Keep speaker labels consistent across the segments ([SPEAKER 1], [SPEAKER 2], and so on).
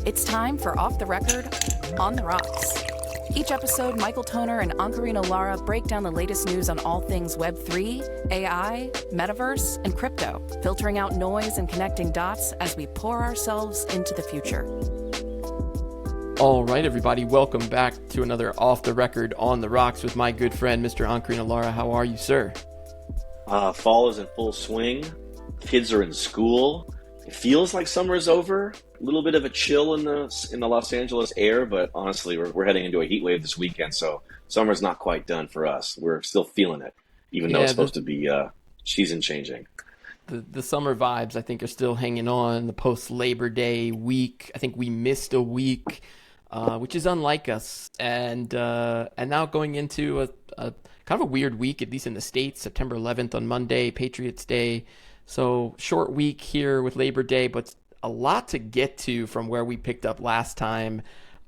[SPEAKER 1] It's time for Off the Record, On the Rocks. Each episode, Michael Toner and Ankarina Lara break down the latest news on all things Web3, AI, metaverse, and crypto, filtering out noise and connecting dots as we pour ourselves into the future.
[SPEAKER 2] All right, everybody, welcome back to another Off the Record, On the Rocks with my good friend, Mr. Ankarina Lara. How are you, sir?
[SPEAKER 3] Fall is in full swing. Kids are in school. It feels like summer is over. A little bit of a chill in the Los Angeles air, but honestly, we're heading into a heat wave this weekend, so summer's not quite done for us. We're still feeling it, even though it's supposed to be season changing.
[SPEAKER 2] The summer vibes, I think, are still hanging on. The post-Labor Day week, I think we missed a week, which is unlike us, and now going into a kind of a weird week, at least in the States. September 11th on Monday, Patriots Day. So short week here with Labor Day, but a lot to get to from where we picked up last time.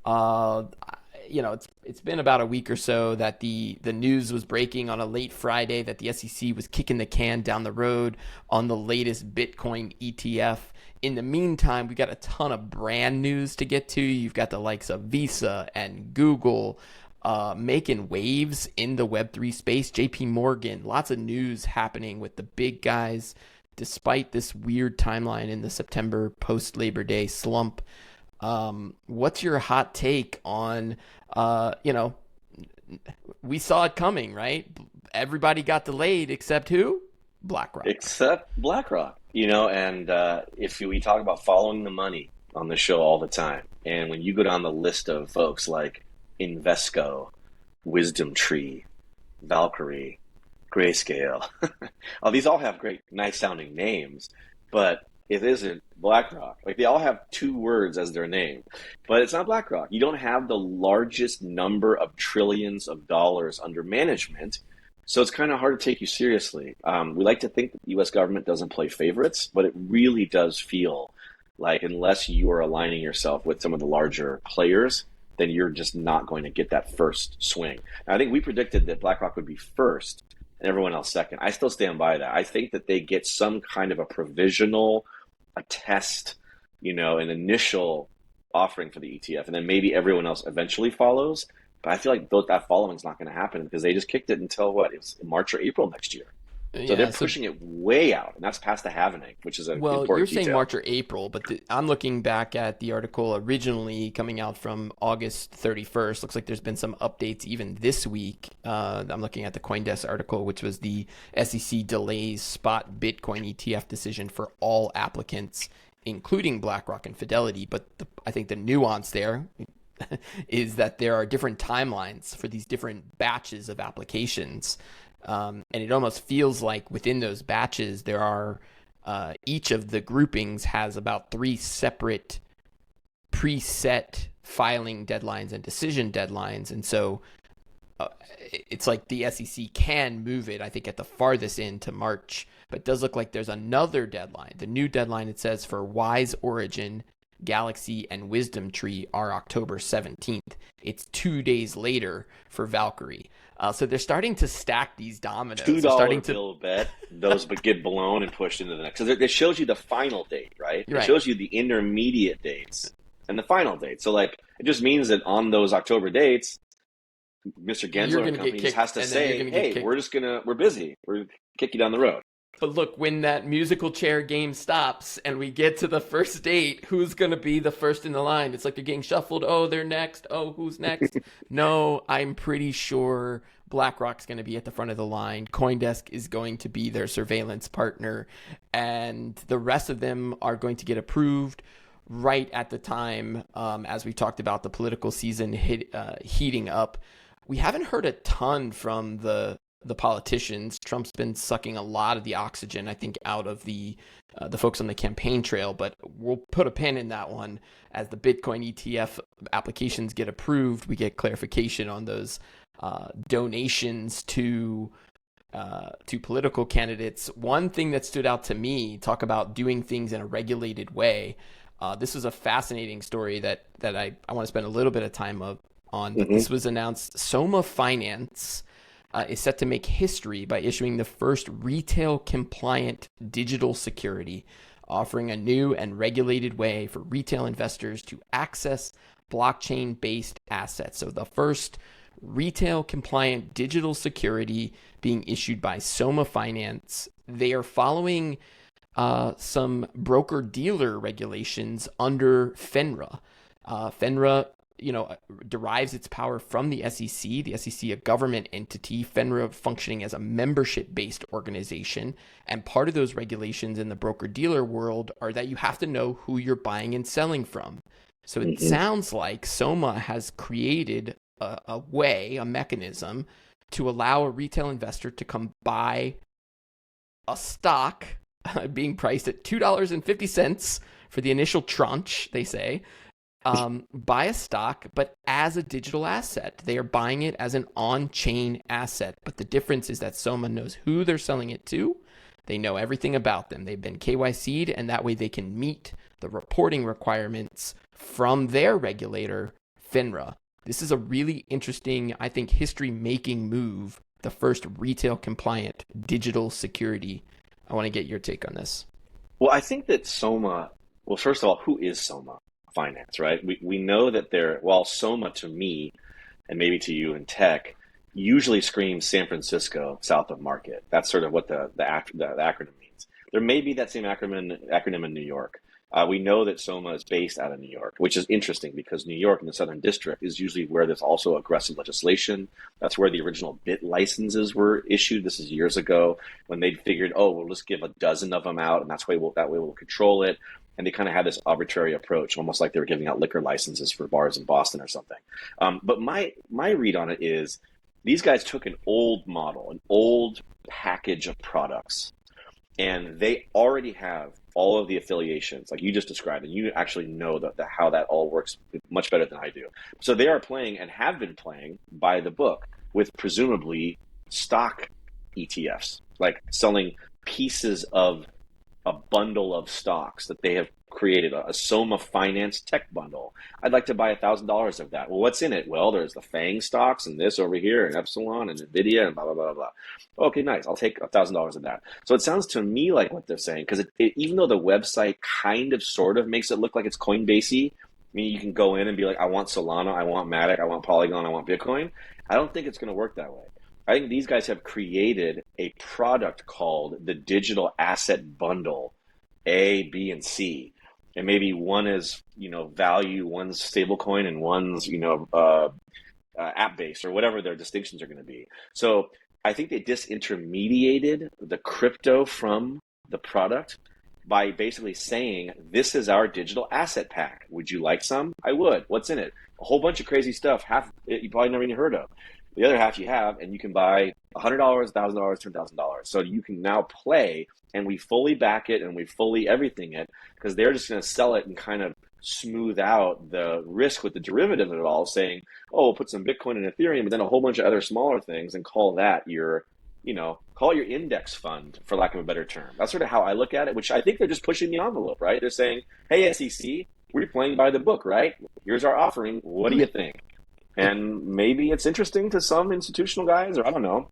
[SPEAKER 2] It's been about a week or so that the news was breaking on a late Friday that the SEC was kicking the can down the road on the latest Bitcoin ETF. In the meantime, we got a ton of brand news to get to. You've got the likes of Visa and Google making waves in the Web3 space. JPMorgan, lots of news happening with the big guys, despite this weird timeline in the September post-Labor Day slump. What's your hot take on, we saw it coming, right? Everybody got delayed except who? BlackRock.
[SPEAKER 3] Except BlackRock, and if we talk about following the money on the show all the time, and when you go down the list of folks like Invesco, Wisdom Tree, Valkyrie, Grayscale. These all have great, nice sounding names, but it isn't BlackRock. Like, they all have two words as their name, but it's not BlackRock. You don't have the largest number of trillions of dollars under management, so it's kind of hard to take you seriously. We like to think that the U.S. government doesn't play favorites, but it really does feel like unless you are aligning yourself with some of the larger players, then you're just not going to get that first swing. And I think we predicted that BlackRock would be first and everyone else second. I still stand by that. I think that they get some kind of a provisional, a test, an initial offering for the ETF, and then maybe everyone else eventually follows. But I feel like that following is not going to happen because they just kicked it until it's March or April next year. So they're pushing it way out, and that's past the halvening, which is an important
[SPEAKER 2] you're saying
[SPEAKER 3] detail.
[SPEAKER 2] March or April, but I'm looking back at the article originally coming out from August 31st. Looks like there's been some updates even this week. I'm looking at the CoinDesk article, which was the SEC delays spot Bitcoin ETF decision for all applicants, including BlackRock and Fidelity. But I think the nuance there is that there are different timelines for these different batches of applications. And it almost feels like within those batches, there are each of the groupings has about 3 separate preset filing deadlines and decision deadlines. And so it's like the SEC can move it, I think, at the farthest end to March. But it does look like there's another deadline. The new deadline, it says, for Wise Origin, Galaxy, and Wisdom Tree are October 17th. It's 2 days later for Valkyrie. So they're starting to stack these dominoes.
[SPEAKER 3] $2 bill bet, those but get blown and pushed into the next. So it shows you the final date, right? It shows you the intermediate dates and the final date. So it just means that on those October dates, Mr. Gensler and company just has to say, hey, we're busy. We're kick you down the road.
[SPEAKER 2] But look, when that musical chair game stops and we get to the first date, who's going to be the first in the line? It's like they're getting shuffled. Oh, they're next. Oh, who's next? No, I'm pretty sure BlackRock's going to be at the front of the line. CoinDesk is going to be their surveillance partner. And the rest of them are going to get approved right at the time, as we talked about the political season heating up. We haven't heard a ton from the politicians. Trump's been sucking a lot of the oxygen, I think, out of the folks on the campaign trail, but we'll put a pin in that one. As the Bitcoin ETF applications get approved, we get clarification on those donations to political candidates. One thing that stood out to me, talk about doing things in a regulated way. This was a fascinating story that I want to spend a little bit of time on. Mm-hmm. This was announced. SOMA.finance is set to make history by issuing the first retail-compliant digital security offering a new and regulated way for retail investors to access blockchain-based assets. So the first retail-compliant digital security being issued by SOMA.finance. They are following some broker-dealer regulations under FINRA. FINRA, derives its power from the SEC. The SEC, a government entity, FINRA functioning as a membership-based organization. And part of those regulations in the broker-dealer world are that you have to know who you're buying and selling from. So it sounds like SOMA has created a way, a mechanism to allow a retail investor to come buy a stock being priced at $2.50 for the initial tranche, they say, buy a stock, but as a digital asset. They are buying it as an on-chain asset. But the difference is that SOMA knows who they're selling it to. They know everything about them. They've been KYC'd, and that way they can meet the reporting requirements from their regulator, FINRA. This is a really interesting, I think, history-making move, the first retail-compliant digital security. I want to get your take on this.
[SPEAKER 3] Well, I think that SOMA, well, first of all, who is SOMA.finance, right? We know that while SOMA to me, and maybe to you in tech, usually screams San Francisco, south of Market. That's sort of what the acronym means. There may be that same acronym in New York. We know that SOMA is based out of New York, which is interesting because New York in the Southern District is usually where there's also aggressive legislation. That's where the original BIT licenses were issued. This is years ago when they figured, we'll just give a dozen of them out, and that way we'll control it. And they kind of had this arbitrary approach, almost like they were giving out liquor licenses for bars in Boston or something. But my read on it is these guys took an old model, an old package of products, and they already have all of the affiliations like you just described, and you actually know how that all works much better than I do. So they are playing and have been playing by the book with presumably stock ETFs, like selling pieces of a bundle of stocks that they have created, a SOMA.finance tech bundle. I'd like to buy $1,000 of that. Well, what's in it? Well, there's the FANG stocks and this over here and Epsilon and NVIDIA and blah, blah, blah, blah. Okay, nice. I'll take $1,000 of that. So it sounds to me like what they're saying, because even though the website kind of sort of makes it look like it's Coinbase-y, I mean, you can go in and be like, I want Solana, I want Matic, I want Polygon, I want Bitcoin. I don't think it's going to work that way. I think these guys have created a product called the Digital Asset Bundle, A, B, and C. And maybe one is, value, one's stablecoin, and one's, app-based or whatever their distinctions are going to be. So I think they disintermediated the crypto from the product by basically saying, this is our digital asset pack. Would you like some? I would. What's in it? A whole bunch of crazy stuff. Half you probably never even heard of. The other half you have, and you can buy $100, $1,000, $10,000. So you can now play, and we fully back it, and we fully everything it, because they're just going to sell it and kind of smooth out the risk with the derivative of it all, saying, we'll put some Bitcoin and Ethereum, but then a whole bunch of other smaller things, and call that your, call it your index fund, for lack of a better term. That's sort of how I look at it, which I think they're just pushing the envelope, right? They're saying, hey, SEC, we're playing by the book, right? Here's our offering. What do you think? And maybe it's interesting to some institutional guys, or I don't know.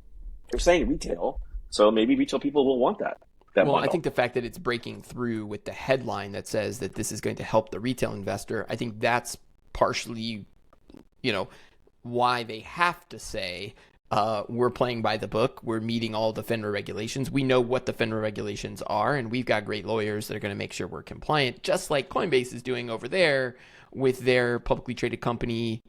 [SPEAKER 3] They're saying retail, so maybe retail people will want that. Well,
[SPEAKER 2] bundle. I think the fact that it's breaking through with the headline that says that this is going to help the retail investor, I think that's partially, why they have to say, we're playing by the book. We're meeting all the FINRA regulations. We know what the FINRA regulations are, and we've got great lawyers that are going to make sure we're compliant, just like Coinbase is doing over there with their publicly traded company,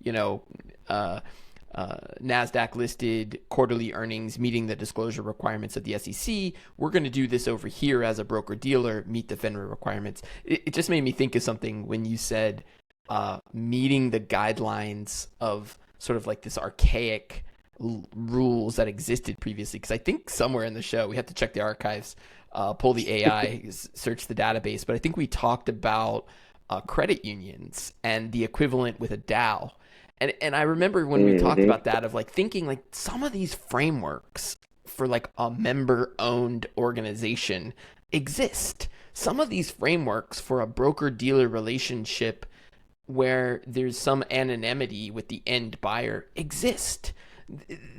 [SPEAKER 2] NASDAQ listed quarterly earnings, meeting the disclosure requirements of the SEC. We're going to do this over here as a broker dealer, meet the FINRA requirements. It just made me think of something when you said meeting the guidelines of sort of like this archaic rules that existed previously. Because I think somewhere in the show, we have to check the archives, pull the AI, search the database. But I think we talked about credit unions and the equivalent with a DAO. And I remember when we talked about that, of like thinking like some of these frameworks for like a member-owned organization exist. Some of these frameworks for a broker-dealer relationship where there's some anonymity with the end buyer exist.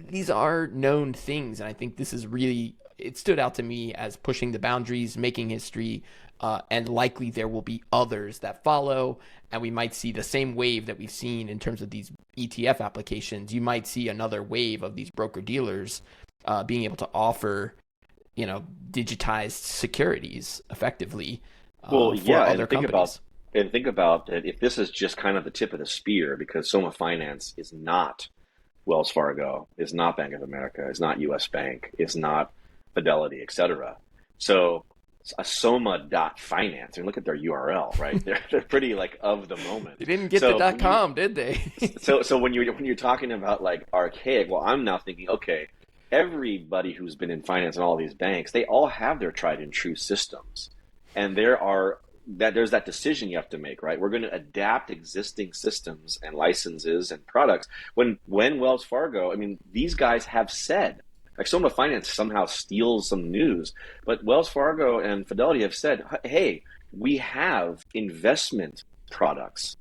[SPEAKER 2] These are known things, and I think this is really, it stood out to me as pushing the boundaries, making history, and likely there will be others that follow, and we might see the same wave that we've seen in terms of these ETF applications. You might see another wave of these broker dealers being able to offer, digitized securities effectively
[SPEAKER 3] Well,
[SPEAKER 2] for
[SPEAKER 3] yeah,
[SPEAKER 2] other companies.
[SPEAKER 3] and think about that if this is just kind of the tip of the spear, because Soma Finance is not Wells Fargo, is not Bank of America, is not US Bank, is not Fidelity, etc. So a Soma.finance, and look at their URL, right? They're pretty like of the moment.
[SPEAKER 2] They didn't get
[SPEAKER 3] So
[SPEAKER 2] the
[SPEAKER 3] when you
[SPEAKER 2] .com, did they?
[SPEAKER 3] so when you're talking about like archaic, well, I'm now thinking, okay, everybody who's been in finance and all these banks, they all have their tried and true systems, and there's that decision you have to make, right? We're going to adapt existing systems and licenses and products. When Wells Fargo, I mean, these guys have said, like Soma Finance somehow steals some news, but Wells Fargo and Fidelity have said, hey, we have investment products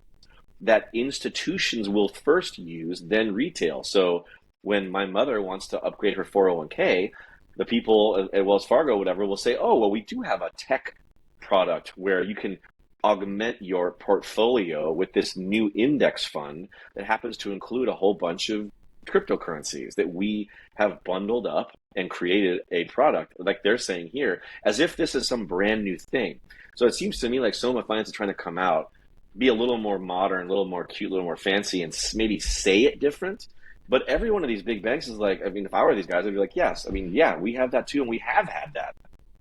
[SPEAKER 3] that institutions will first use, then retail. So when my mother wants to upgrade her 401k, the people at Wells Fargo, whatever, will say, oh, well, we do have a tech product where you can augment your portfolio with this new index fund that happens to include a whole bunch of cryptocurrencies that we have bundled up and created a product, like they're saying here, as if this is some brand new thing. So it seems to me like Soma Finance is trying to come out, be a little more modern, a little more cute, a little more fancy, and maybe say it different. But every one of these big banks is like, I mean, if I were these guys, I'd be like, yes, I mean, yeah, we have that too, and we have had that.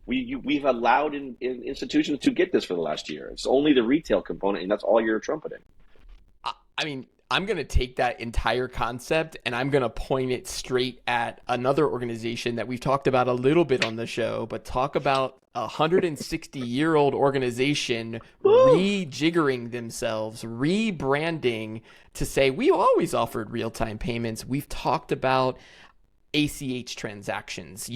[SPEAKER 3] We've allowed in institutions to get this for the last year. It's only the retail component, and that's all you're trumpeting.
[SPEAKER 2] I mean, I'm going to take that entire concept and I'm going to point it straight at another organization that we've talked about a little bit on the show, but talk about a 160-year-old organization rejiggering themselves, rebranding to say, we always offered real-time payments. We've talked about ACH transactions.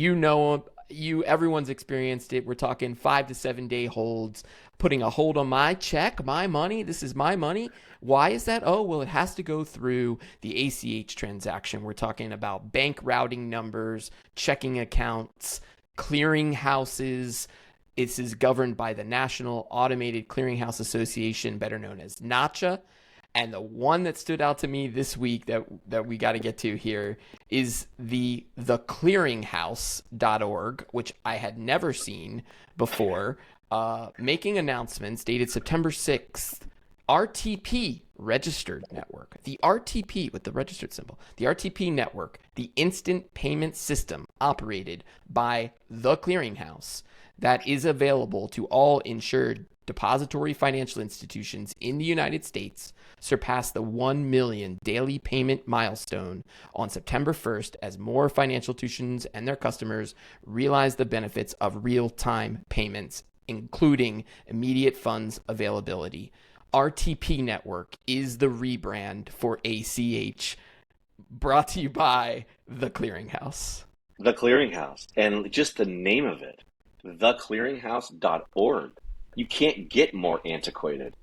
[SPEAKER 2] Everyone's experienced it. We're talking 5 to 7 day holds, putting a hold on my check, my money. This is my money. Why is that? Oh, well, it has to go through the ACH transaction. We're talking about bank routing numbers, checking accounts, clearing houses. This is governed by the National Automated Clearinghouse Association, better known as NACHA. And the one that stood out to me this week that we got to get to here is the clearinghouse.org, which I had never seen before, making announcements dated September 6th. RTP registered network, the RTP with the registered symbol, the RTP network, the instant payment system operated by the clearinghouse that is available to all insured depository financial institutions in the United States, surpassed the 1 million daily payment milestone on September 1st as more financial institutions and their customers realize the benefits of real-time payments, including immediate funds availability. RTP Network is the rebrand for ACH, brought to you by The Clearinghouse.
[SPEAKER 3] The Clearinghouse, and just the name of it, theclearinghouse.org. You can't get more antiquated.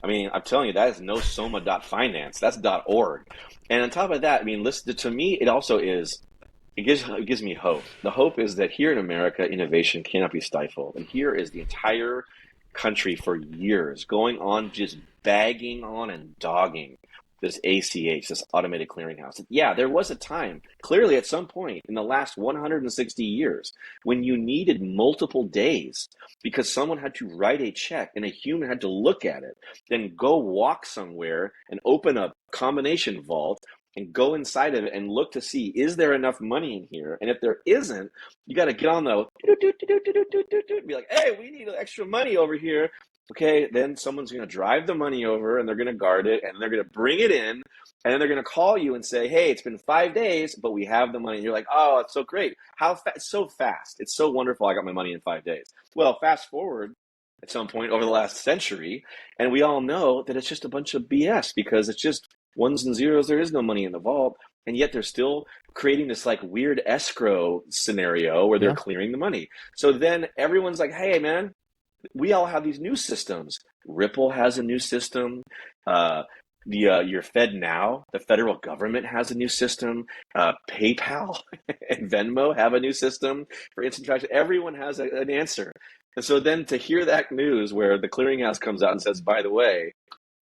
[SPEAKER 3] I mean, I'm telling you, that is no Soma.finance. That's .org. And on top of that, I mean, listen, to me, it also is, it gives me hope. The hope is that here in America, innovation cannot be stifled. And here is the entire country for years going on just bagging on and dogging this ACH, this automated clearinghouse. Yeah, there was a time, clearly at some point in the last 160 years, when you needed multiple days because someone had to write a check and a human had to look at it, then go walk somewhere and open a combination vault and go inside of it and look to see, is there enough money in here? And if there isn't, you got to get on the, be like, hey, we need extra money over here. Okay, then someone's going to drive the money over and they're going to guard it and they're going to bring it in and then they're going to call you and say, hey, it's been 5 days, but we have the money. And you're like, oh, it's so great. How fast? It's so fast. It's so wonderful. I got my money in 5 days. Well, fast forward at some point over the last century, and we all know that it's just a bunch of BS because it's just ones and zeros. There is no money in the vault. And yet they're still creating this like weird escrow scenario where they're clearing the money. So then everyone's like, hey, man, we all have these new systems. Ripple has a new system. Your FedNow, the federal government has a new system. PayPal and Venmo have a new system for instant transfer. Everyone has an answer. And so then to hear that news where the clearinghouse comes out and says, by the way,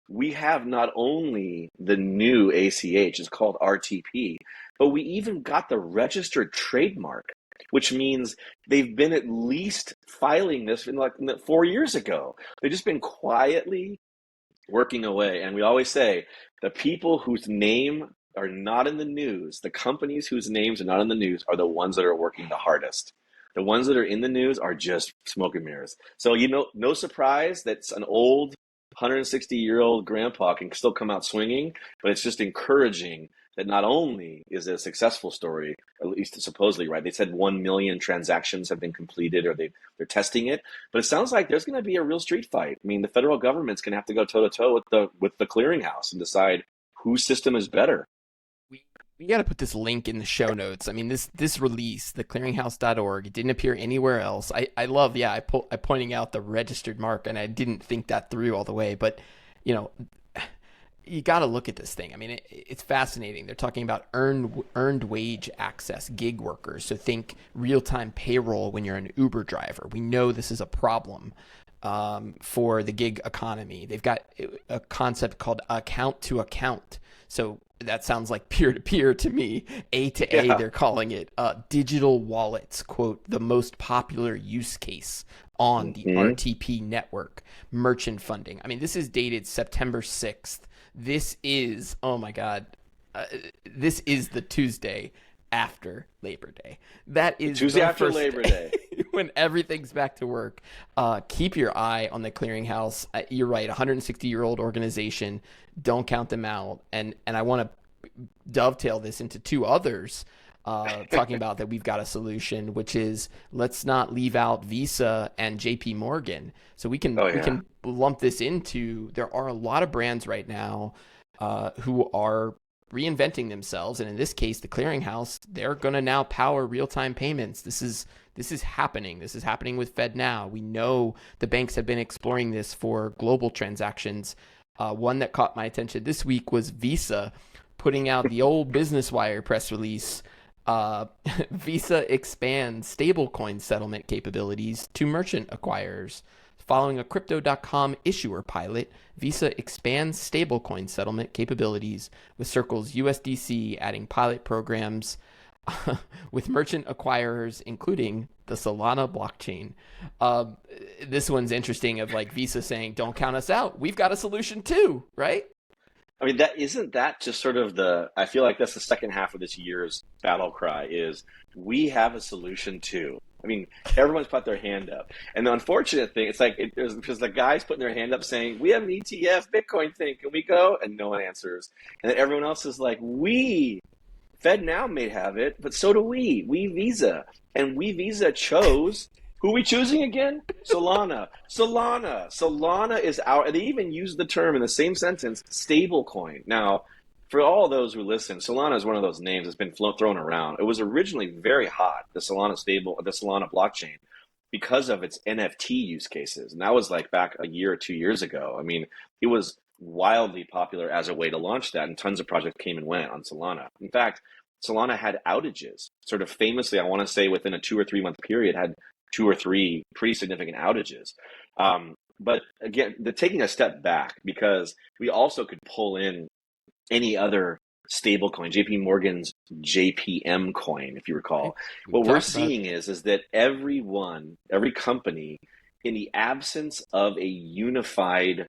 [SPEAKER 3] we have not only the new ACH, it's called RTP, but we even got the registered trademark, which means they've been at least filing this in 4 years ago. They've just been quietly working away. And we always say the people whose name are not in the news, the companies whose names are not in the news are the ones that are working the hardest. The ones that are in the news are just smoke and mirrors. So, no surprise that an old 160-year-old grandpa can still come out swinging, but it's just encouraging that not only is it a successful story, at least supposedly, right? They said 1 million transactions have been completed, or they're testing it, but it sounds like there's going to be a real street fight. I mean, the federal government's going to have to go toe to toe with the clearinghouse and decide whose system is better.
[SPEAKER 2] We got to put this link in the show notes. I mean, this release, the clearinghouse.org, it didn't appear anywhere else. I love, I pointing out the registered mark, and I didn't think that through all the way, but you got to look at this thing. I mean, it's fascinating. They're talking about earned wage access, gig workers. So think real-time payroll when you're an Uber driver. We know this is a problem for the gig economy. They've got a concept called account to account. So that sounds like peer-to-peer to me. A to A, they're calling it. Digital wallets, quote, the most popular use case on the RTP network. Merchant funding. I mean, this is dated September 6th. This is, oh my God, this is the Tuesday after Labor Day. That is
[SPEAKER 3] Tuesday after Labor Day.
[SPEAKER 2] When everything's back to work. Keep your eye on the clearinghouse. You're right, 160-year-old organization. Don't count them out. And I want to dovetail this into two others talking about that we've got a solution, which is let's not leave out Visa and JPMorgan. So we can lump this into, there are a lot of brands right now who are reinventing themselves, and in this case, the clearinghouse, they're going to now power real-time payments. This is happening. This is happening with FedNow. We know the banks have been exploring this for global transactions. One that caught my attention this week was Visa putting out the old Business Wire press release. Visa expands stablecoin settlement capabilities to merchant acquirers. Following a Crypto.com issuer pilot, Visa expands stablecoin settlement capabilities with Circle's USDC adding pilot programs with merchant acquirers, including the Solana blockchain. This one's interesting, of like Visa saying, don't count us out. We've got a solution too, right?
[SPEAKER 3] I mean, isn't that just sort of I feel like that's the second half of this year's battle cry is we have a solution too. I mean, everyone's put their hand up. And the unfortunate thing, it's like, because the guys putting their hand up saying, we have an ETF Bitcoin thing, can we go? And no one answers. And then everyone else is like, FedNow may have it, but so do we Visa. And we Visa chose, who are we choosing again? Solana is our, they even use the term in the same sentence, stablecoin. Now, for all those who listen, Solana is one of those names that's been thrown around. It was originally very hot, the Solana blockchain, because of its NFT use cases. And that was like back a year or 2 years ago. I mean, it was wildly popular as a way to launch that, and tons of projects came and went on Solana. In fact, Solana had outages, sort of famously, I want to say within a 2 or 3 month period, had 2 or 3 pretty significant outages. But again, taking a step back, because we also could pull in any other stable coin, JPMorgan's JPM coin, if you recall. What we're seeing is that every company, in the absence of a unified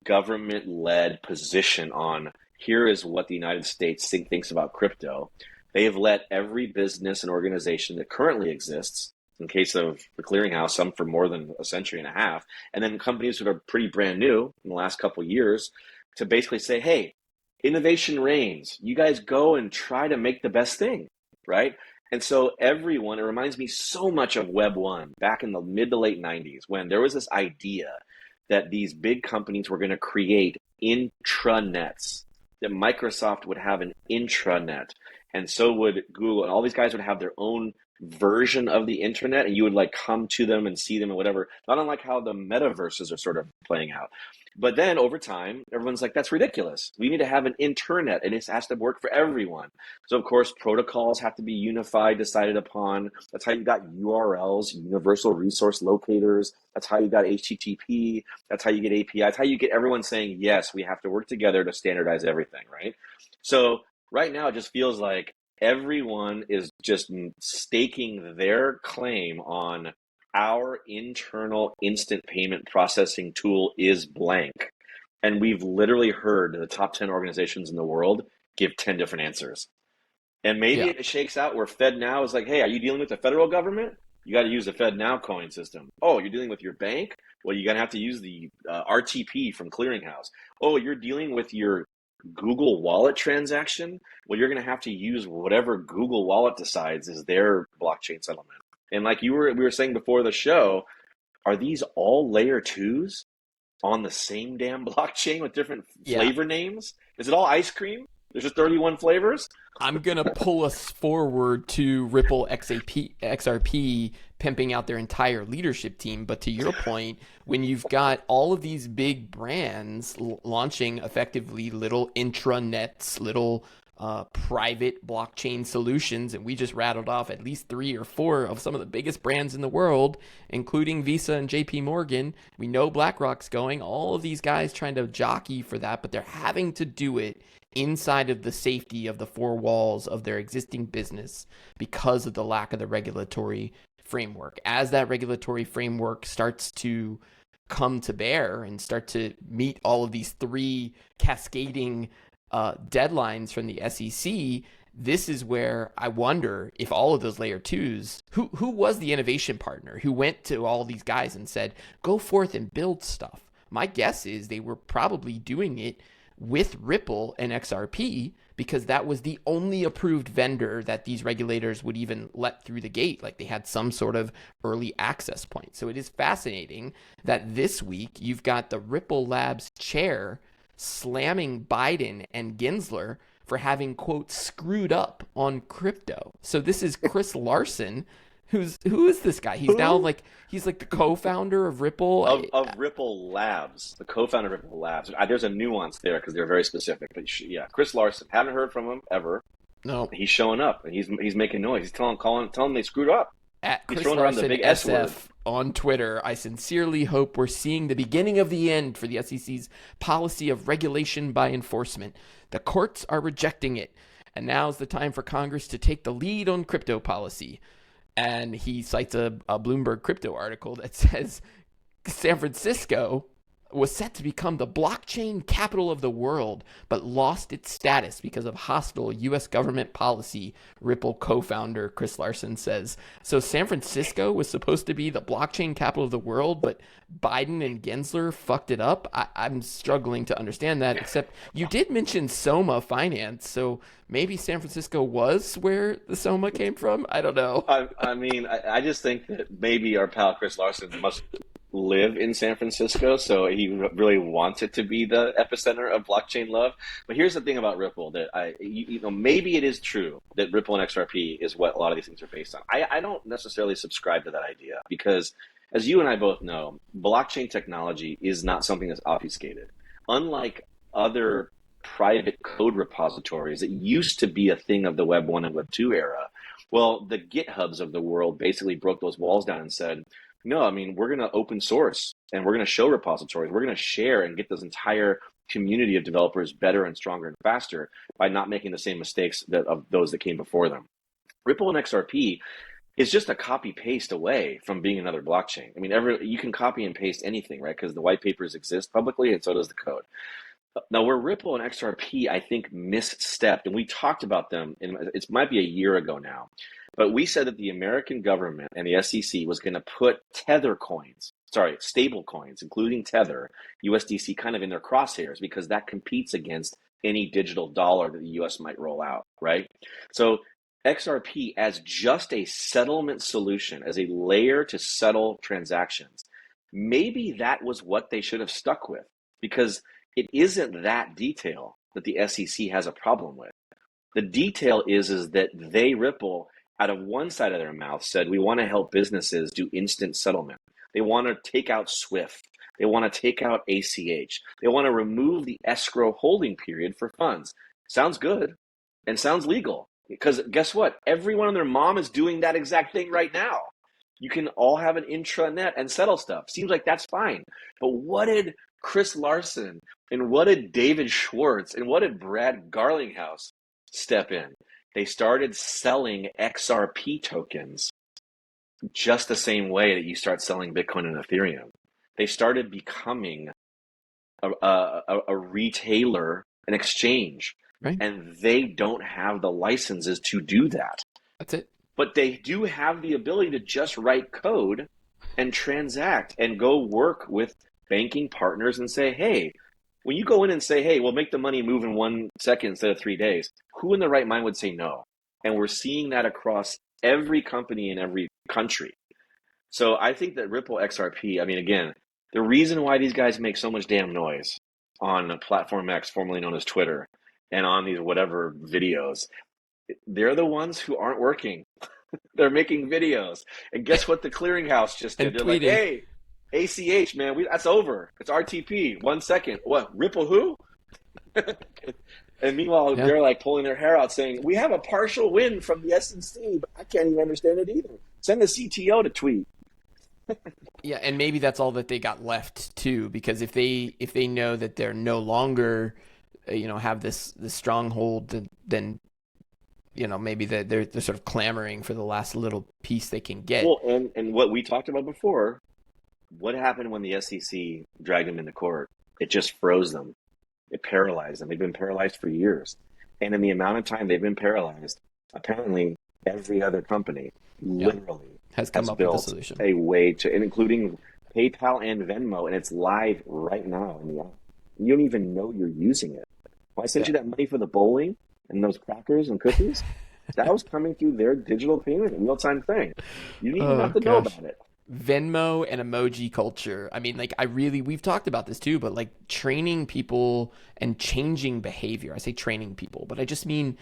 [SPEAKER 3] government-led position on here is what the United States thinks about crypto, they have let every business and organization that currently exists, in case of the clearinghouse, some for more than a century and a half, and then companies that are pretty brand new in the last couple of years, to basically say, hey, innovation reigns. You guys go and try to make the best thing, right? And so everyone, it reminds me so much of Web 1 back in the mid to late 90s, when there was this idea that these big companies were going to create intranets, that Microsoft would have an intranet, and so would Google, and all these guys would have their own version of the internet, and you would like come to them and see them and whatever, not unlike how the metaverses are sort of playing out. But then over time, everyone's like, that's ridiculous. We need to have an internet, and it has to work for everyone. So of course, protocols have to be unified, decided upon. That's how you got URLs, universal resource locators. That's how you got HTTP. That's how you get API. That's how you get everyone saying, yes, we have to work together to standardize everything, right? So right now, it just feels like everyone is just staking their claim on our internal instant payment processing tool is blank. And we've literally heard the top 10 organizations in the world give 10 different answers. And maybe it shakes out where FedNow is like, hey, are you dealing with the federal government? You got to use the FedNow coin system. Oh, you're dealing with your bank? Well, you're going to have to use the RTP from Clearinghouse. Oh, you're dealing with your Google Wallet transaction? Well, you're going to have to use whatever Google Wallet decides is their blockchain settlement. And like we were saying before the show, are these all layer 2s on the same damn blockchain with different flavor names? Is it all ice cream? There's just 31 flavors?
[SPEAKER 2] I'm going to pull us forward to Ripple XRP pimping out their entire leadership team. But to your point, when you've got all of these big brands launching effectively little intranets, little private blockchain solutions, and we just rattled off at least 3 or 4 of some of the biggest brands in the world, including Visa and JPMorgan. We know BlackRock's going, all of these guys trying to jockey for that, but they're having to do it inside of the safety of the 4 walls of their existing business because of the lack of the regulatory framework. As that regulatory framework starts to come to bear and start to meet all of these 3 cascading deadlines from the SEC, this is where I wonder if all of those layer 2s, who was the innovation partner who went to all these guys and said, go forth and build stuff? My guess is they were probably doing it with Ripple and XRP because that was the only approved vendor that these regulators would even let through the gate. Like they had some sort of early access point. So it is fascinating that this week you've got the Ripple Labs chair slamming Biden and Gensler for having, quote, screwed up on crypto. So this is Chris Larson, who is this guy? He's now like, he's like the co-founder of Ripple.
[SPEAKER 3] Of Ripple Labs, the co-founder of Ripple Labs. There's a nuance there because they're very specific. But yeah, Chris Larson, haven't heard from him ever.
[SPEAKER 2] No.
[SPEAKER 3] He's showing up and he's making noise. He's telling them they screwed up.
[SPEAKER 2] At
[SPEAKER 3] He's
[SPEAKER 2] Chris
[SPEAKER 3] throwing around the big
[SPEAKER 2] Larson
[SPEAKER 3] S word.
[SPEAKER 2] SF on Twitter, I sincerely hope we're seeing the beginning of the end for the SEC's policy of regulation by enforcement. The courts are rejecting it, and now's the time for Congress to take the lead on crypto policy. And he cites a Bloomberg crypto article that says San Francisco was set to become the blockchain capital of the world, but lost its status because of hostile U.S. government policy, Ripple co-founder Chris Larson says. So San Francisco was supposed to be the blockchain capital of the world, but Biden and Gensler fucked it up? I'm struggling to understand that, except you did mention SOMA.finance, so maybe San Francisco was where the SOMA came from? I don't know.
[SPEAKER 3] I just think that maybe our pal Chris Larson must live in San Francisco, so he really wants it to be the epicenter of blockchain love. But here's the thing about Ripple that maybe it is true that Ripple and XRP is what a lot of these things are based on. I don't necessarily subscribe to that idea because, as you and I both know, blockchain technology is not something that's obfuscated. Unlike other private code repositories that used to be a thing of the Web 1 and Web 2 era, well, the GitHubs of the world basically broke those walls down and said, no, we're going to open source and we're going to show repositories. We're going to share and get this entire community of developers better and stronger and faster by not making the same mistakes of those that came before them. Ripple and XRP is just a copy paste away from being another blockchain. You can copy and paste anything, right? Because the white papers exist publicly and so does the code. Now, where Ripple and XRP, I think, misstepped, and we talked about them, it might be a year ago now, but we said that the American government and the SEC was going to put stable coins, including Tether, USDC, kind of in their crosshairs because that competes against any digital dollar that the US might roll out, right? So XRP as just a settlement solution, as a layer to settle transactions, maybe that was what they should have stuck with because it isn't that detail that the SEC has a problem with. The detail is that they, Ripple, out of one side of their mouth said, we want to help businesses do instant settlement. They want to take out SWIFT. They want to take out ACH. They want to remove the escrow holding period for funds. Sounds good and sounds legal, because guess what? Everyone and their mom is doing that exact thing right now. You can all have an intranet and settle stuff. Seems like that's fine. But what did Chris Larson and what did David Schwartz and what did Brad Garlinghouse step in? They started selling XRP tokens just the same way that you start selling Bitcoin and Ethereum. They started becoming a retailer, an exchange,
[SPEAKER 2] Right.
[SPEAKER 3] And they don't have the licenses to do that.
[SPEAKER 2] That's it.
[SPEAKER 3] But they do have the ability to just write code and transact and go work with banking partners and say, hey, when you go in and say, hey, we'll make the money move in 1 second instead of 3 days, who in their right mind would say no? And we're seeing that across every company in every country. So I think that Ripple XRP, I mean, again, the reason why these guys make so much damn noise on Platform X, formerly known as Twitter, and on these whatever videos, they're the ones who aren't working. They're making videos. And guess what the clearinghouse just did? They're like, hey, ACH, man, that's over. It's RTP. 1 second. What? Ripple who? And meanwhile, they're like pulling their hair out saying, we have a partial win from the SEC, but I can't even understand it either. Send the CTO to tweet.
[SPEAKER 2] Yeah, and maybe that's all that they got left too, because if they know that they're no longer, have this stronghold, then maybe they're sort of clamoring for the last little piece they can get.
[SPEAKER 3] Well, and what we talked about before, what happened when the SEC dragged them into court? It just froze them. It paralyzed them. They've been paralyzed for years. And in the amount of time they've been paralyzed, apparently every other company literally
[SPEAKER 2] has come up with a solution.
[SPEAKER 3] A way to, and including PayPal and Venmo, and it's live right now in the app. You don't even know you're using it. When I sent you that money for the bowling and those crackers and cookies, that was coming through their digital payment real-time thing. You didn't even have to know about it.
[SPEAKER 2] Venmo and emoji culture. I mean, we've talked about this too, but training people and changing behavior. I say training people, but I just mean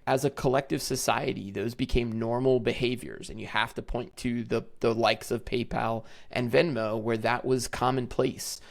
[SPEAKER 2] as a collective society, those became normal behaviors, and you have to point to the likes of PayPal and Venmo where that was commonplace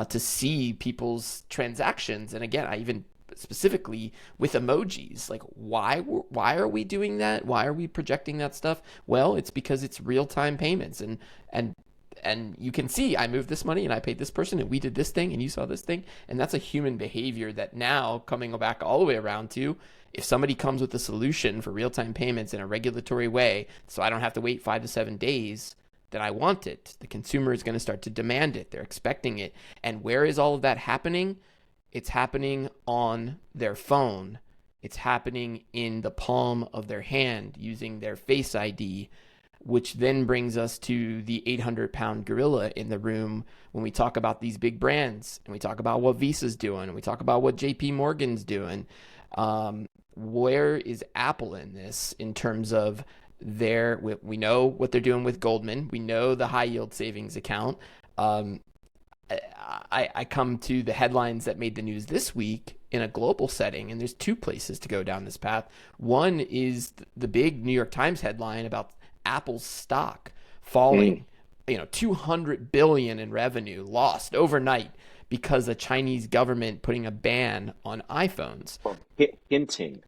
[SPEAKER 2] to see people's transactions. And again, I even specifically with emojis, why are we doing that? Why are we projecting that stuff? Well, it's because it's real-time payments, and you can see I moved this money and I paid this person and we did this thing and you saw this thing, and that's a human behavior that now coming back all the way around to, if somebody comes with a solution for real-time payments in a regulatory way so I don't have to wait 5 to 7 days, then I want it. The consumer is going to start to demand it. They're expecting it. And where is all of that happening? It's happening on their phone. It's happening in the palm of their hand using their Face ID, which then brings us to the 800-pound gorilla in the room when we talk about these big brands and we talk about what Visa's doing and we talk about what JPMorgan's doing. Where is Apple in this in terms of we know what they're doing with Goldman. We know the high yield savings account. I come to the headlines that made the news this week in a global setting, and there's two places to go down this path. One is the big New York Times headline about Apple's stock falling, $200 billion in revenue lost overnight because the Chinese government putting a ban on iPhones.
[SPEAKER 3] Hinting.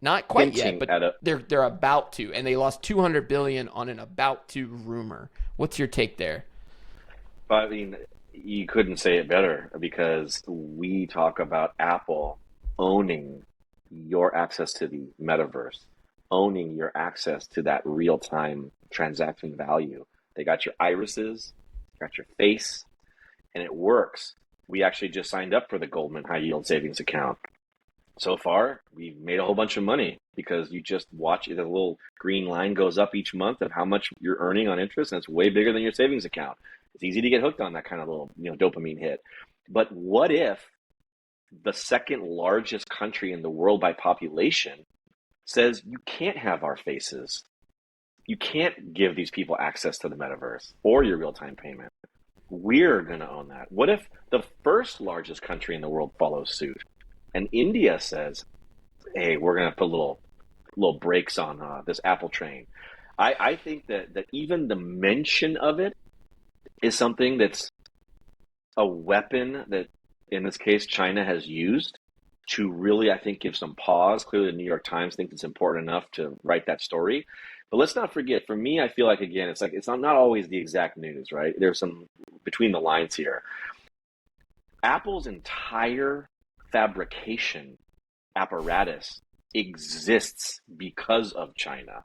[SPEAKER 2] Not quite yet, but they're about to, and they lost $200 billion on an about to rumor. What's your take there?
[SPEAKER 3] I mean, you couldn't say it better, because we talk about Apple owning your access to the metaverse, owning your access to that real-time transaction value. They got your irises, got your face, and it works. We actually just signed up for the Goldman High Yield Savings Account. So far, we've made a whole bunch of money because you just watch the little green line goes up each month of how much you're earning on interest, and it's way bigger than your savings account. It's easy to get hooked on that kind of little, dopamine hit. But what if the second largest country in the world by population says you can't have our faces? You can't give these people access to the metaverse or your real-time payment. We're going to own that. What if the first largest country in the world follows suit? And India says, hey, we're going to put a little little brakes on this Apple train. I think that even the mention of it is something that's a weapon that, in this case, China has used to really, I think, give some pause. Clearly, the New York Times thinks it's important enough to write that story. But let's not forget, for me, I feel like, again, it's not always the exact news, right? There's some between the lines here. Apple's entire fabrication apparatus exists because of China.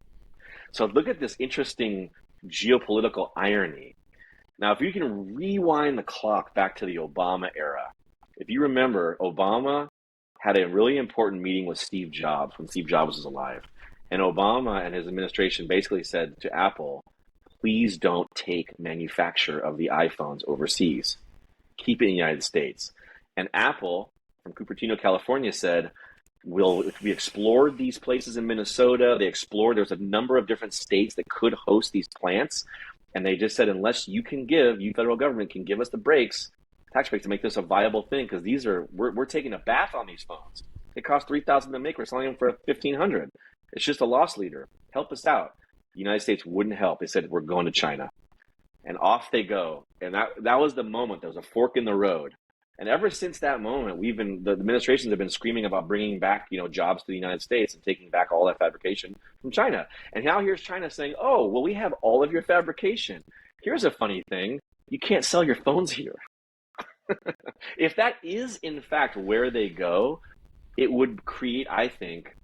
[SPEAKER 3] So look at this interesting geopolitical irony. Now, if you can rewind the clock back to the Obama era, if you remember, Obama had a really important meeting with Steve Jobs when Steve Jobs was alive. And Obama and his administration basically said to Apple, please don't take manufacture of the iPhones overseas. Keep it in the United States. And Apple, from Cupertino, California, said, we explored these places in Minnesota. There's a number of different states that could host these plants. And they just said, unless you federal government can give us the tax breaks to make this a viable thing, because we're taking a bath on these phones. It costs $3,000 to make. We're selling them for $1,500. It's just a loss leader. Help us out. The United States wouldn't help. They said, we're going to China. And off they go. And that was the moment. There was a fork in the road. And ever since that moment, the administrations have been screaming about bringing back, jobs to the United States and taking back all that fabrication from China. And now here's China saying, oh, well, we have all of your fabrication. Here's a funny thing. You can't sell your phones here. If that is, in fact, where they go, it would create, I think,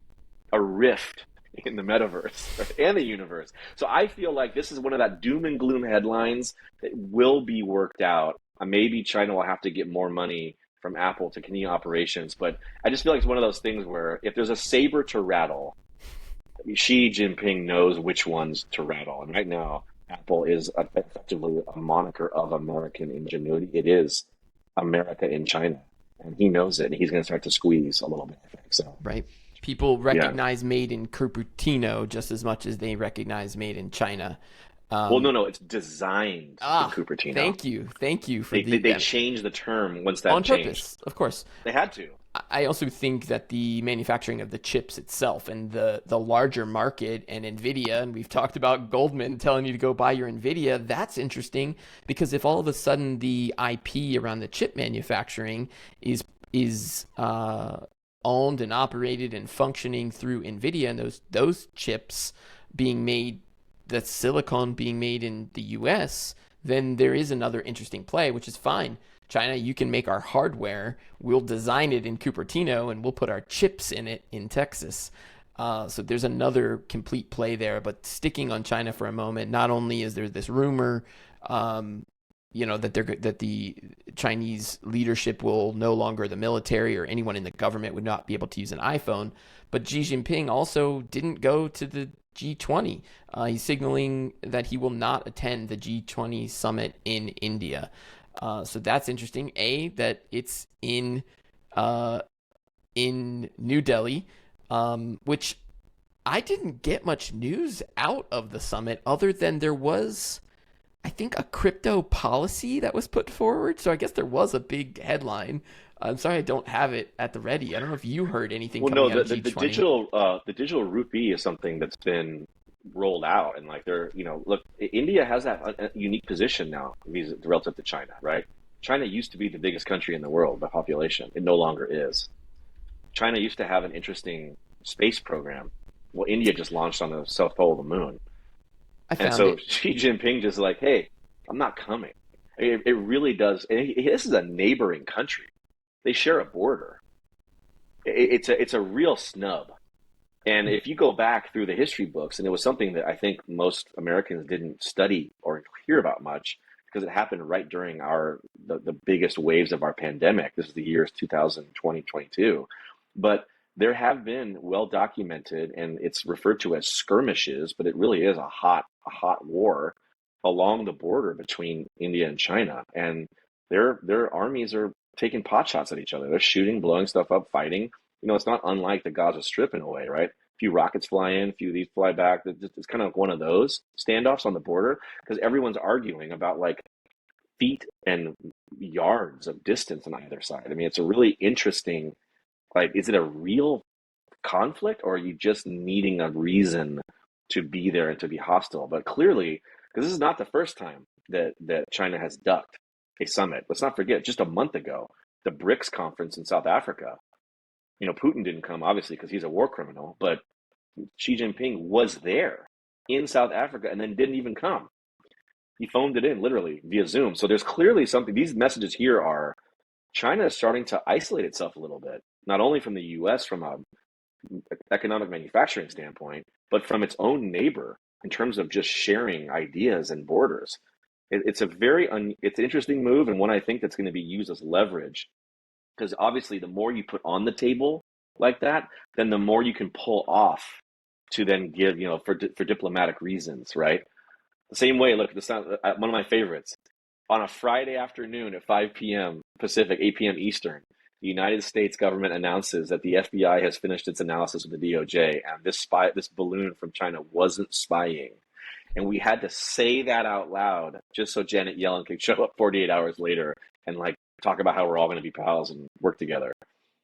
[SPEAKER 3] a rift in the metaverse, right, and the universe. So I feel like this is one of that doom and gloom headlines that will be worked out. Maybe China will have to get more money from Apple to continue operations, but I just feel like it's one of those things where if there's a saber to rattle, Xi Jinping knows which ones to rattle. And right now, Apple is effectively a moniker of American ingenuity. It is America in China, and he knows it, and he's going to start to squeeze a little bit, I think. So.
[SPEAKER 2] Right. People recognize made in Cupertino just as much as they recognize made in China.
[SPEAKER 3] No, it's designed in Cupertino.
[SPEAKER 2] Thank you for
[SPEAKER 3] they changed the term once that
[SPEAKER 2] on
[SPEAKER 3] changed.
[SPEAKER 2] Purpose, of course.
[SPEAKER 3] They had to.
[SPEAKER 2] I also think that the manufacturing of the chips itself and the larger market and NVIDIA, and we've talked about Goldman telling you to go buy your NVIDIA, that's interesting because if all of a sudden the IP around the chip manufacturing is owned and operated and functioning through NVIDIA and those chips being made, that silicon being made in the US, then there is another interesting play, which is fine. China, you can make our hardware. We'll design it in Cupertino and we'll put our chips in it in Texas. So there's another complete play there. But sticking on China for a moment, not only is there this rumor, that the Chinese leadership will no longer, the military or anyone in the government would not be able to use an iPhone, but Xi Jinping also didn't go to the G20. He's signaling that he will not attend the G20 summit in India. So that's interesting. That it's in New Delhi, which I didn't get much news out of the summit other than there was, I think, a crypto policy that was put forward. So I guess there was a big headline. I'm sorry I don't have it at the ready. I don't know if you heard anything coming out of G20.
[SPEAKER 3] The digital rupee is something that's been rolled out, and look, India has that unique position now relative to China, right? China used to be the biggest country in the world by population. It no longer is. China used to have an interesting space program. Well, India just launched on the south pole of the moon. Xi Jinping just like, hey, I'm not coming. It really does. This is a neighboring country. They share a border. It's a real snub. And if you go back through the history books, and it was something that I think most Americans didn't study or hear about much because it happened right during the biggest waves of our pandemic. This is the years 2020, 22. But there have been well documented, and it's referred to as skirmishes, but it really is a hot war along the border between India and China. And their armies are taking pot shots at each other. They're shooting, blowing stuff up, fighting. It's not unlike the Gaza Strip in a way, right? A few rockets fly in, a few of these fly back. It's kind of one of those standoffs on the border because everyone's arguing about like feet and yards of distance on either side. I mean, it's a really interesting, like, is it a real conflict, or are you just needing a reason to be there and to be hostile? But clearly, because this is not the first time that China has ducked a summit. Let's not forget, just a month ago, the BRICS conference in South Africa. Putin didn't come, obviously, because he's a war criminal, but Xi Jinping was there in South Africa and then didn't even come. He phoned it in literally via Zoom. So there's clearly something. These messages here are China is starting to isolate itself a little bit, not only from the U.S. from a economic manufacturing standpoint, but from its own neighbor in terms of just sharing ideas and borders. It's an interesting move, and one I think that's going to be used as leverage, because obviously the more you put on the table like that, then the more you can pull off to then give, for diplomatic reasons, right? The same way, look, this one of my favorites. On a Friday afternoon at 5 p.m. Pacific, 8 p.m. Eastern, the United States government announces that the FBI has finished its analysis with the DOJ, and this balloon from China wasn't spying. And we had to say that out loud just so Janet Yellen could show up 48 hours later and talk about how we're all going to be pals and work together.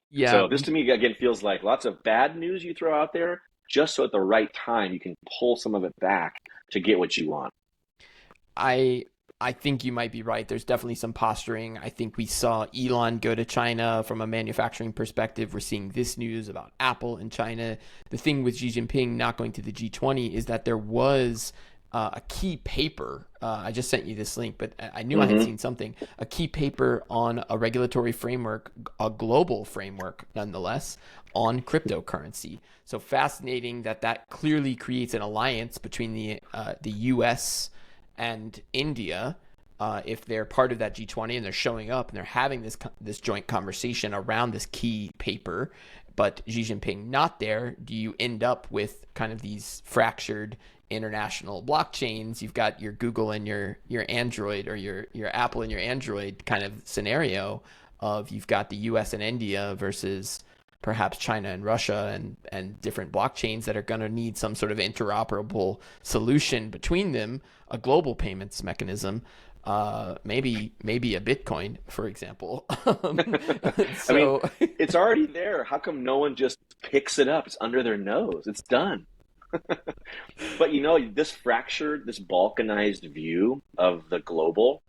[SPEAKER 2] Yeah.
[SPEAKER 3] So this to me, again, feels like lots of bad news you throw out there just so at the right time you can pull some of it back to get what you want.
[SPEAKER 2] I think you might be right. There's definitely some posturing. I think we saw Elon go to China from a manufacturing perspective. We're seeing this news about Apple in China. The thing with Xi Jinping not going to the G20 is that there was a key paper. I just sent you this link, but I knew I had seen something. A key paper on a regulatory framework, a global framework nonetheless, on cryptocurrency. So fascinating that clearly creates an alliance between the U.S. and India, if they're part of that G20 and they're showing up and they're having this joint conversation around this key paper, but Xi Jinping not there, do you end up with kind of these fractured international blockchains? You've got your Google and your Android, or your Apple and your Android kind of scenario of you've got the US and India versus perhaps China and Russia and different blockchains that are going to need some sort of interoperable solution between them, a global payments mechanism, maybe a Bitcoin, for example. So,
[SPEAKER 3] I mean, it's already there. How come no one just picks it up? It's under their nose. It's done. But this fractured, this balkanized view of the global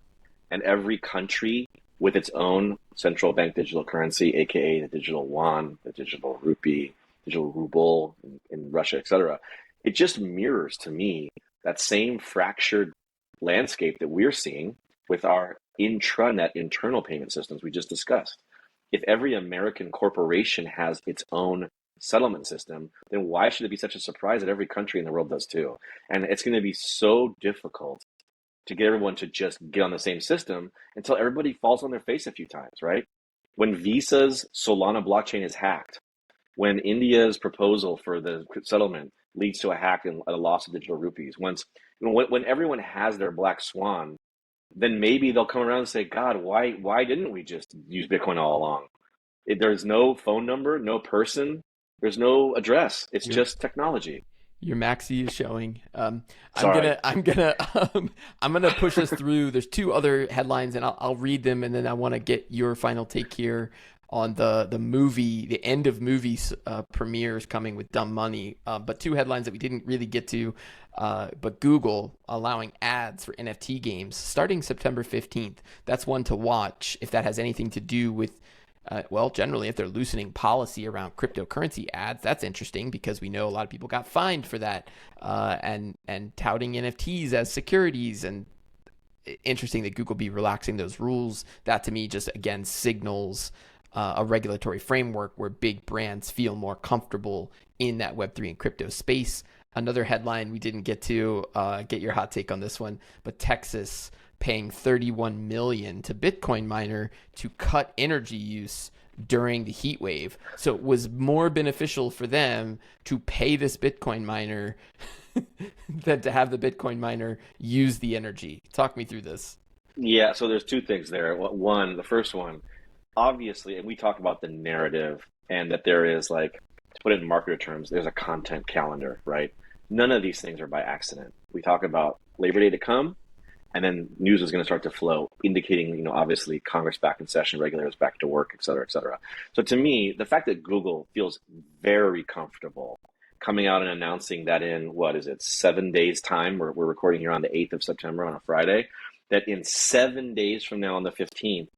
[SPEAKER 3] and every country with its own central bank digital currency, aka the digital yuan, the digital rupee, digital ruble in Russia, etc. It just mirrors to me that same fractured landscape that we're seeing with our intranet internal payment systems we just discussed. If every American corporation has its own settlement system, then why should it be such a surprise that every country in the world does too? And it's going to be so difficult to get everyone to just get on the same system until everybody falls on their face a few times, right? When Visa's Solana blockchain is hacked, when India's proposal for the settlement leads to a hack and a loss of digital rupees, when everyone has their black swan, then maybe they'll come around and say, God, why didn't we just use Bitcoin all along? There's no phone number, no person, there's no address. It's just technology.
[SPEAKER 2] Your maxi is showing. I'm
[SPEAKER 3] Sorry.
[SPEAKER 2] gonna push us through. There's two other headlines, and I'll read them, and then I want to get your final take here on the movie, the end of movies premieres coming with Dumb Money. But two headlines that we didn't really get to. But Google allowing ads for NFT games starting September 15th. That's one to watch if that has anything to do with. Generally, if they're loosening policy around cryptocurrency ads, that's interesting because we know a lot of people got fined for that, and touting NFTs as securities. And interesting that Google be relaxing those rules. That to me just again signals a regulatory framework where big brands feel more comfortable in that Web3 and crypto space. Another headline we didn't get to, get your hot take on this one, but Texas paying $31 million to Bitcoin miner to cut energy use during the heat wave. So it was more beneficial for them to pay this Bitcoin miner than to have the Bitcoin miner use the energy. Talk me through this.
[SPEAKER 3] Yeah, so there's two things there. One, the first one, obviously, and we talk about the narrative and that there is, like, to put it in marketer terms, there's a content calendar, right? None of these things are by accident. We talk about Labor Day to come, And then news was going to start to flow, indicating, obviously Congress back in session, regulators back to work, et cetera, et cetera. So to me, the fact that Google feels very comfortable coming out and announcing that in, 7 days time, we're recording here on the 8th of September on a Friday, that in 7 days from now on the 15th,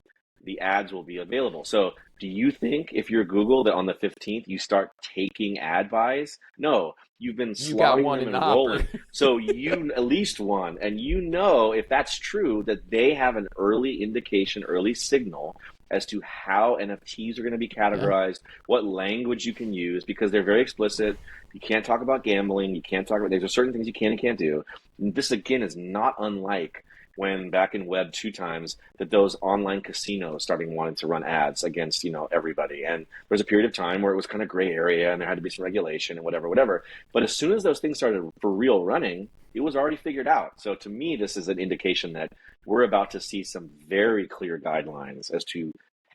[SPEAKER 3] the ads will be available. So do you think if you're Google that on the 15th you start taking ad buys? No, you've been slotting them and rolling. So you at least one. And if that's true, that they have an early indication, early signal as to how NFTs are going to be categorized, what language you can use, because they're very explicit. You can't talk about gambling. You can't talk about, there's certain things you can and can't do. And this, again, is not unlike when back in Web 2 times that those online casinos starting wanting to run ads against, everybody. And there was a period of time where it was kind of gray area and there had to be some regulation and whatever. But as soon as those things started for real running, it was already figured out. So to me, this is an indication that we're about to see some very clear guidelines as to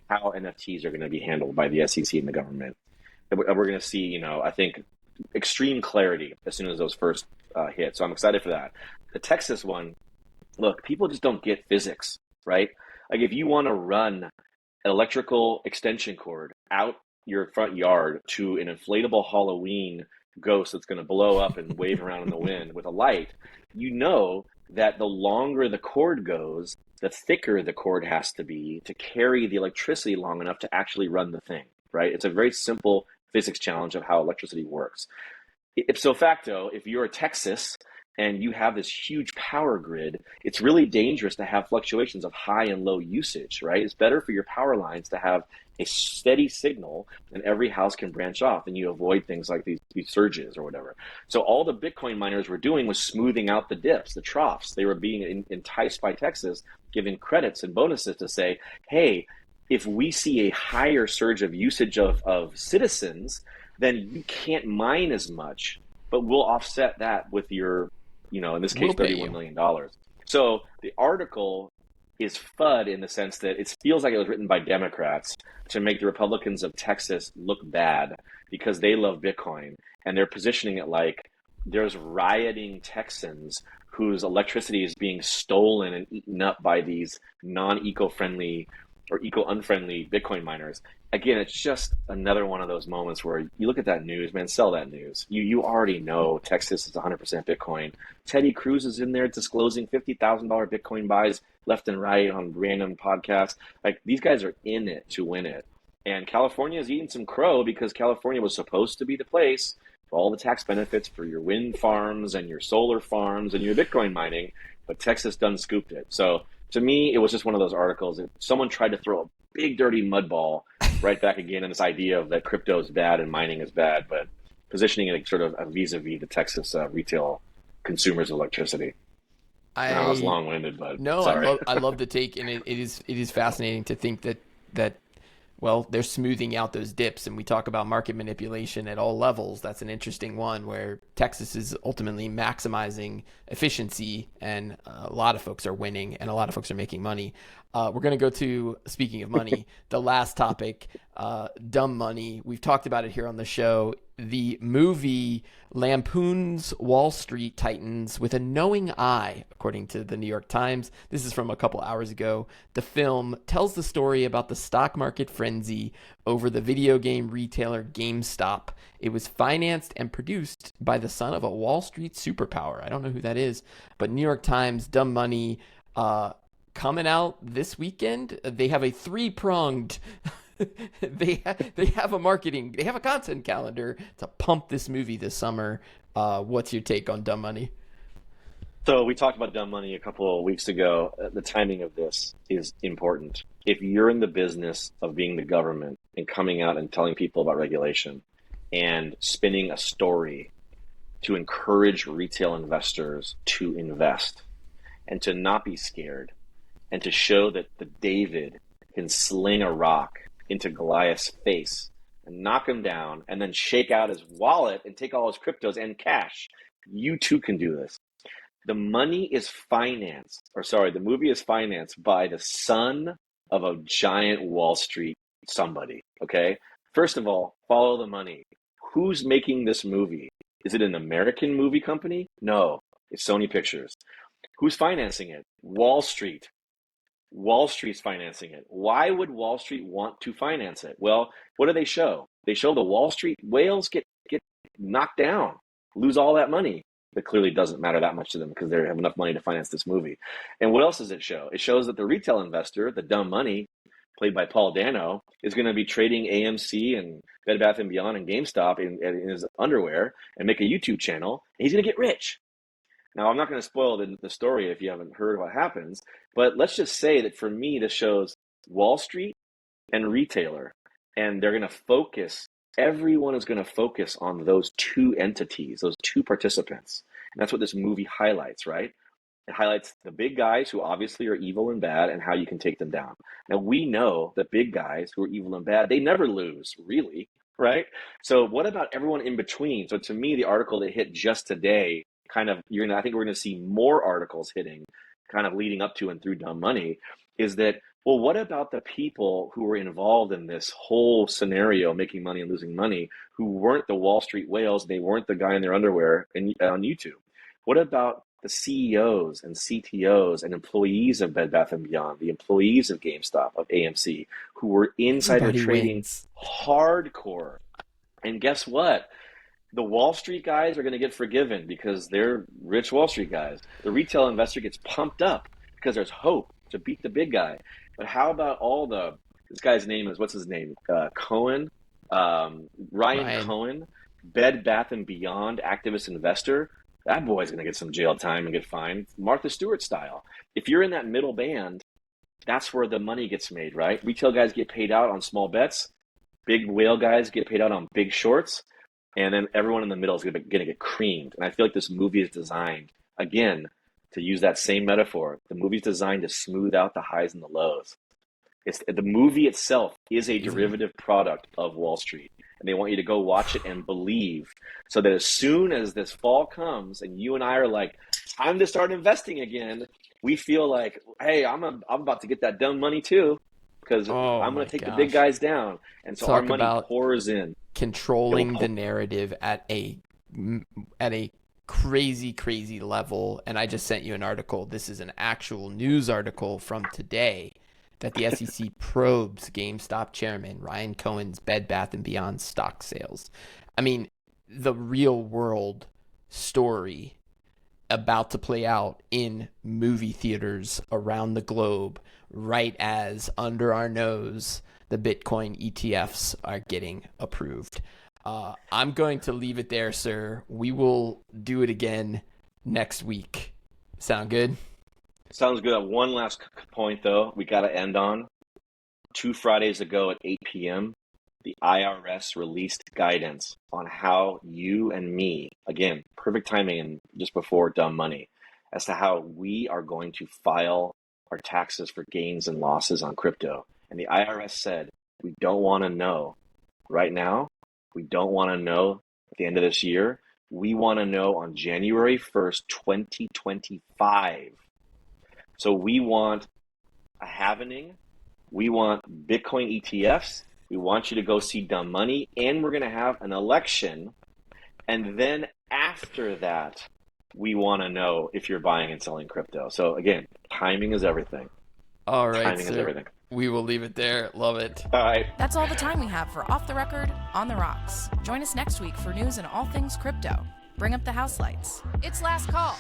[SPEAKER 3] how NFTs are going to be handled by the SEC and the government. And we're going to see, I think, extreme clarity as soon as those first hit. So I'm excited for that. The Texas one, look, people just don't get physics, right? Like if you want to run an electrical extension cord out your front yard to an inflatable Halloween ghost that's going to blow up and wave around in the wind with a light, that the longer the cord goes, the thicker the cord has to be to carry the electricity long enough to actually run the thing, right? It's a very simple physics challenge of how electricity works. Ipso facto, if you're a Texas and you have this huge power grid, it's really dangerous to have fluctuations of high and low usage, right? It's better for your power lines to have a steady signal and every house can branch off and you avoid things like these surges or whatever. So all the Bitcoin miners were doing was smoothing out the dips, the troughs. They were being enticed by Texas, giving credits and bonuses to say, hey, if we see a higher surge of usage of citizens, then you can't mine as much, but we'll offset that with your, in this case, $31 million. So the article is FUD in the sense that it feels like it was written by Democrats to make the Republicans of Texas look bad because they love Bitcoin. And they're positioning it like there's rioting Texans whose electricity is being stolen and eaten up by these non-eco-friendly or eco-unfriendly Bitcoin miners. Again, it's just another one of those moments where you look at that news, man, sell that news. You already know Texas is 100% Bitcoin. Teddy Cruz is in there disclosing $50,000 Bitcoin buys left and right on random podcasts. Like, these guys are in it to win it. And California is eating some crow because California was supposed to be the place for all the tax benefits for your wind farms and your solar farms and your Bitcoin mining, but Texas done scooped it. So to me, it was just one of those articles that someone tried to throw a big dirty mud ball right back again in this idea of that crypto is bad and mining is bad, but positioning it sort of vis-a-vis the Texas retail consumers of electricity. I was long-winded, but
[SPEAKER 2] no,
[SPEAKER 3] sorry.
[SPEAKER 2] I love the take, and it is fascinating to think that well, they're smoothing out those dips, and we talk about market manipulation at all levels. That's an interesting one where Texas is ultimately maximizing efficiency, and a lot of folks are winning, and a lot of folks are making money. We're going to go to, speaking of money, the last topic, dumb money. We've talked about it here on the show. The movie lampoons Wall Street titans with a knowing eye, according to the New York Times. This is from a couple hours ago. The film tells the story about the stock market frenzy over the video game retailer GameStop. It was financed and produced by the son of a Wall Street superpower. I don't know who that is, but New York Times, dumb money, coming out this weekend. They have a three-pronged they have a content calendar to pump this movie this summer. What's your take on dumb money?
[SPEAKER 3] So we talked about dumb money a couple of weeks ago. The timing of this is important. If you're in the business of being the government and coming out and telling people about regulation and spinning a story to encourage retail investors to invest and to not be scared and to show that the David can sling a rock into Goliath's face and knock him down and then shake out his wallet and take all his cryptos and cash. You too can do this. The movie is financed by the son of a giant Wall Street somebody, okay? First of all, follow the money. Who's making this movie? Is it an American movie company? No, it's Sony Pictures. Who's financing it? Wall Street. Wall Street's financing it. Why would Wall Street want to finance it? Well, what do they show? They show the Wall Street whales get knocked down, lose all that money. That clearly doesn't matter that much to them because they have enough money to finance this movie. And what else does it show? It shows that the retail investor, the dumb money, played by Paul Dano, is going to be trading AMC and Bed Bath & Beyond and GameStop in his underwear and make a YouTube channel, and he's going to get rich. Now, I'm not going to spoil the story if you haven't heard what happens, but let's just say that for me, this shows Wall Street and retailer, and they're going to focus, everyone is going to focus on those two entities, those two participants. And that's what this movie highlights, right? It highlights the big guys who obviously are evil and bad and how you can take them down. Now, we know the big guys who are evil and bad, they never lose, really, right? So what about everyone in between? So to me, the article that hit just today, I think we're going to see more articles hitting kind of leading up to and through Dumb Money, is that, well, what about the people who were involved in this whole scenario, making money and losing money, who weren't the Wall Street whales, they weren't the guy in their underwear on YouTube? What about the CEOs and CTOs and employees of Bed Bath & Beyond, the employees of GameStop, of AMC, who were insider trading hardcore? And guess what? The Wall Street guys are going to get forgiven because they're rich Wall Street guys. The retail investor gets pumped up because there's hope to beat the big guy. But how about this guy's name is, what's his name? Cohen, Ryan Cohen, Bed Bath & Beyond activist investor. That boy's going to get some jail time and get fined, Martha Stewart style. If you're in that middle band, that's where the money gets made, right? Retail guys get paid out on small bets. Big whale guys get paid out on big shorts. And then everyone in the middle is going to get creamed. And I feel like this movie is designed, again, to use that same metaphor. The movie's designed to smooth out the highs and the lows. The movie itself is a derivative product of Wall Street. And they want you to go watch it and believe, so that as soon as this fall comes and you and I are like, time to start investing again, we feel like, hey, I'm about to get that dumb money too, because I'm going to take the big guys down. And so our money pours in.
[SPEAKER 2] Controlling the narrative at a crazy level. And I just sent you an article. This is an actual news article from today that the SEC probes GameStop chairman Ryan Cohen's Bed Bath & Beyond stock sales. I mean, the real world story about to play out in movie theaters around the globe, right as under our nose the Bitcoin ETFs are getting approved. I'm going to leave it there, sir. We will do it again next week. Sound good?
[SPEAKER 3] Sounds good. One last point, though, we got to end on. 2 Fridays ago at 8 p.m., the IRS released guidance on how you and me, again, perfect timing and just before Dumb Money, as to how we are going to file our taxes for gains and losses on crypto. And the IRS said, we don't want to know right now. We don't want to know at the end of this year. We want to know on January 1st, 2025. So we want a halvening. We want Bitcoin ETFs. We want you to go see Dumb Money. And we're going to have an election. And then after that, we want to know if you're buying and selling crypto. So again, timing is everything.
[SPEAKER 2] All right,
[SPEAKER 3] timing is everything.
[SPEAKER 2] We will leave it there. Love it.
[SPEAKER 3] All right.
[SPEAKER 1] That's all the time we have for Off the Record, On the Rocks. Join us next week for news and all things crypto. Bring up the house lights. It's last call.